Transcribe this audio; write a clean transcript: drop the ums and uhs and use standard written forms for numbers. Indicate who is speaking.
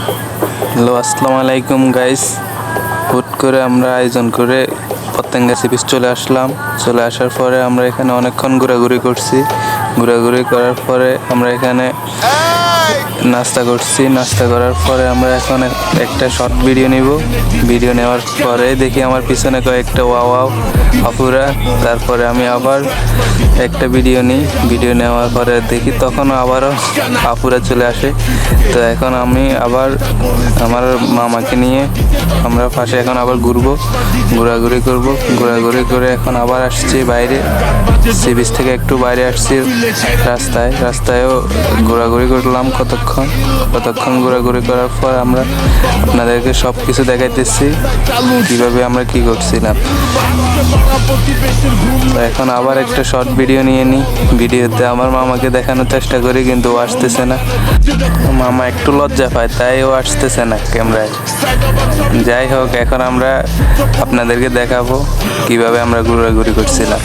Speaker 1: Hello, আসসালামু আলাইকুম guys. হুট করে আমরা আয়োজন করে পতেঙ্গা সি বিচ চলে আসলাম। চলে আসার পরে আমরা এখানে অনেকক্ষণ ঘোরাঘুরি করছি। ঘোরাঘুরি করার পরে আমরা এখানে নাস্তা করছি। নাস্তা করার পরে আমরা এখন একটা শর্ট ভিডিও নিব। ভিডিও নেওয়ার পরে দেখি আমার পিছনে কয়েকটা ওয়াও আপুরা। তারপরে আমি আবার একটা ভিডিও নিই। ভিডিও নেওয়ার পরে দেখি তখন আবারও আপুরা চলে আসে। তো এখন আমি আবার আমার মামাকে নিয়ে আমরা পাশে এখন আবার ঘোরাঘুরি করব। ঘোরাঘুরি করে এখন আবার আসছি বাইরে, সি বিচ থেকে একটু বাইরে আসছি রাস্তায়ও ঘোরাঘুরি করলাম কতক্ষণ ঘোরাঘুরি করার পর আমরা আপনাদেরকে সব কিছু দেখাইতেছি কিভাবে আমরা কি করছিলাম। তো এখন আবার একটা শর্ট ভিডিও নিয়ে নিই। ভিডিওতে আমার মামাকে দেখানোর চেষ্টা করি, কিন্তু ও আসতেছে না। মামা একটু লজ্জা পায়, তাই ও আসতেছে না ক্যামেরায়। যাই হোক, এখন আমরা আপনাদেরকে দেখাবো কিভাবে আমরা ঘোরাঘুরি করছিলাম।